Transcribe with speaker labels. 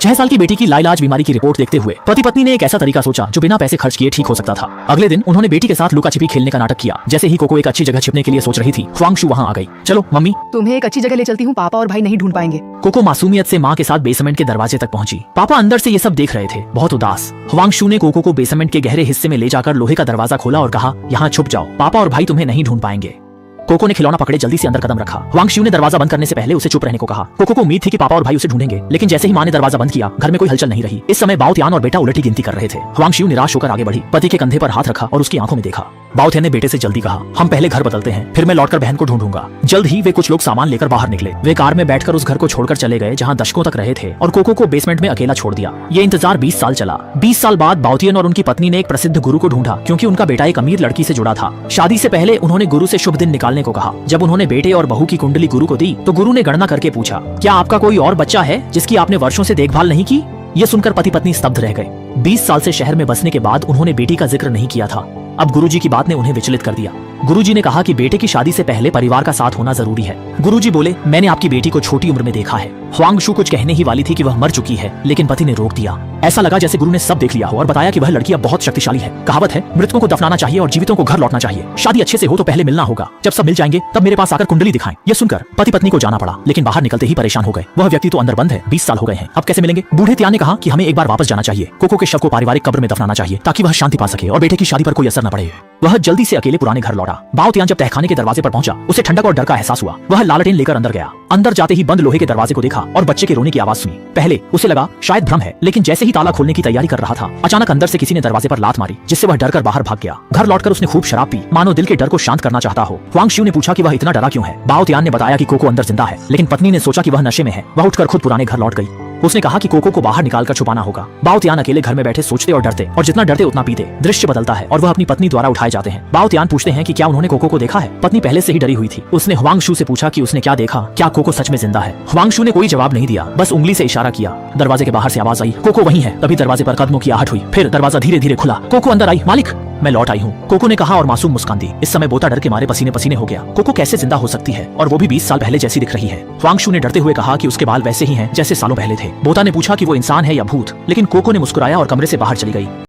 Speaker 1: 6 साल की बेटी की लाइलाज बीमारी की रिपोर्ट देखते हुए पति पत्नी ने एक ऐसा तरीका सोचा जो बिना पैसे खर्च किए ठीक हो सकता था। अगले दिन उन्होंने बेटी के साथ लुका छिपी खेलने का नाटक किया। जैसे ही कोको एक अच्छी जगह छिपने के लिए सोच रही थी, ह्वांगशु वहाँ आ गई। चलो मम्मी,
Speaker 2: तुम्हें एक अच्छी जगह ले चलती हूँ, पापा और भाई नहीं ढूंढ पाएंगे।
Speaker 1: कोको मासूमियत से माँ के साथ बेसमेंट के दरवाजे तक पहुंची। पापा अंदर से ये सब देख रहे थे, बहुत उदास। ह्वांगशु ने कोको को बेसमेंट के गहरे हिस्से में ले जाकर लोहे का दरवाजा खोला और कहा, यहाँ छुप जाओ, पापा और भाई तुम्हें नहीं ढूंढ पाएंगे। कोको ने खिलौना पकड़े जल्दी से अंदर कदम रखा। ह्वांगशु ने दरवाजा बंद करने से पहले उसे चुप रहने को कहा। कोको को उम्मीद थी कि पापा और भाई उसे ढूंढेंगे, लेकिन जैसे ही माँ ने दरवाजा बंद किया, घर में कोई हलचल नहीं रही। इस समय बाओ त्यान और बेटा उलटी गिनती कर रहे थे। ह्वांगशु निराश होकर आगे बढ़ी, पति के कंधे पर हाथ रखा और उसकी आंखों में देखा। बाओ त्यान ने बेटे से जल्दी कहा, हम पहले घर बदलते हैं, फिर मैं लौटकर बहन को ढूंढूंगा। जल्द ही वे कुछ लोग सामान लेकर बाहर निकले। वे कार में बैठकर उस घर को छोड़कर चले गए जहाँ दशकों तक रहे थे और कोको को बेसमेंट में अकेला छोड़ दिया। ये इंतजार 20 साल चला। 20 साल बाद बाओ त्यान और उनकी पत्नी ने एक प्रसिद्ध गुरु को ढूंढा, क्योंकि उनका बेटा एक अमीर लड़की से जुड़ा था। शादी से पहले उन्होंने गुरु से शुभ दिन निकालने को कहा। जब उन्होंने बेटे और बहू की कुंडली गुरु को दी तो गुरु ने गणना करके पूछा, क्या आपका कोई और बच्चा है जिसकी आपने वर्षों से देखभाल नहीं की? ये सुनकर पति पत्नी स्तब्ध रह गए। 20 साल से शहर में बसने के बाद उन्होंने बेटी का जिक्र नहीं किया था। अब गुरुजी की बात ने उन्हें विचलित कर दिया। गुरुजी ने कहा कि बेटे की शादी से पहले परिवार का साथ होना जरूरी है। गुरुजी बोले, मैंने आपकी बेटी को छोटी उम्र में देखा है। ह्वांगशु कुछ कहने ही वाली थी कि वह मर चुकी है, लेकिन पति ने रोक दिया। ऐसा लगा जैसे गुरु ने सब देख लिया हो और बताया कि वह लड़की अब बहुत शक्तिशाली है। कहावत है, मृतकों को दफनाना चाहिए और जीवितों को घर लौटना चाहिए। शादी अच्छे से हो तो पहले मिलना होगा, जब सब मिल जाएंगे तब मेरे पास आकर कुंडली दिखाएं। ये सुनकर पति पत्नी को जाना पड़ा, लेकिन बाहर निकलते ही परेशान हो गए। वह व्यक्ति तो अंदर बंद है, 20 साल हो गए हैं, अब कैसे मिलेंगे? बूढ़े त्यान ने कहा कि हमें एक बार वापस जाना चाहिए। कोको के शव को पारिवारिक कब्र में दफनाना चाहिए ताकि वह शांति पा सके और बेटे की शादी पर कोई असर न पड़े। वह जल्दी से अकेले पुराने घर लौटा। बाओ त्यान जब तहखाने के दरवाजे पर पहुंचा, उसे ठंडक और डर का एहसास हुआ। वह लालटेन लेकर अंदर गया। अंदर जाते ही बंद लोहे के दरवाजे को देखा और बच्चे के रोने की आवाज सुनी। पहले उसे लगा शायद भ्रम है, लेकिन जैसे ही ताला खोलने की तैयारी कर रहा था, अचानक अंदर से किसी ने दरवाजे पर लात मारी, जिससे वह डरकर बाहर भाग गया। घर लौटकर उसने खूब शराब पी, मानो दिल के डर को शांत करना चाहता हो। ह्वांगशु ने पूछा कि वह इतना डरा क्यों है। बाओ त्यान ने बताया कि कोको अंदर जिंदा है, लेकिन पत्नी ने सोचा कि वह नशे में है। वह उठकर खुद पुराने घर लौट गई। उसने कहा कि कोको को बाहर निकालकर छुपाना होगा। बाओ त्यान अकेले घर में बैठे सोचते और डरते, और जितना डरते उतना पीते। दृश्य बदलता है और वह अपनी पत्नी द्वारा उठाए जाते हैं। बाओ त्यान पूछते हैं कि क्या उन्होंने कोको को देखा है। पत्नी पहले से ही डरी हुई थी। उसने ह्वांगशु से पूछा कि उसने क्या देखा, क्या कोको सच में जिंदा है। ह्वांगशु ने कोई जवाब नहीं दिया, बस उंगली से इशारा किया। दरवाजे के बाहर से आवाज आई, कोको वहीं है। तभी दरवाजे पर कदमों की आहट हुई, फिर दरवाजा धीरे धीरे खुला। कोको अंदर आई। मालिक, मैं लौट आई हूँ, कोको ने कहा और मासूम मुस्कान दी। इस समय बोता डर के मारे पसीने पसीने हो गया। कोको कैसे जिंदा हो सकती है, और वो भी 20 साल पहले जैसी दिख रही है। ह्वांगशु ने डरते हुए कहा कि उसके बाल वैसे ही हैं जैसे सालों पहले थे। बोता ने पूछा कि वो इंसान है या भूत, लेकिन कोको ने मुस्कुराया और कमरे से बाहर चली गई।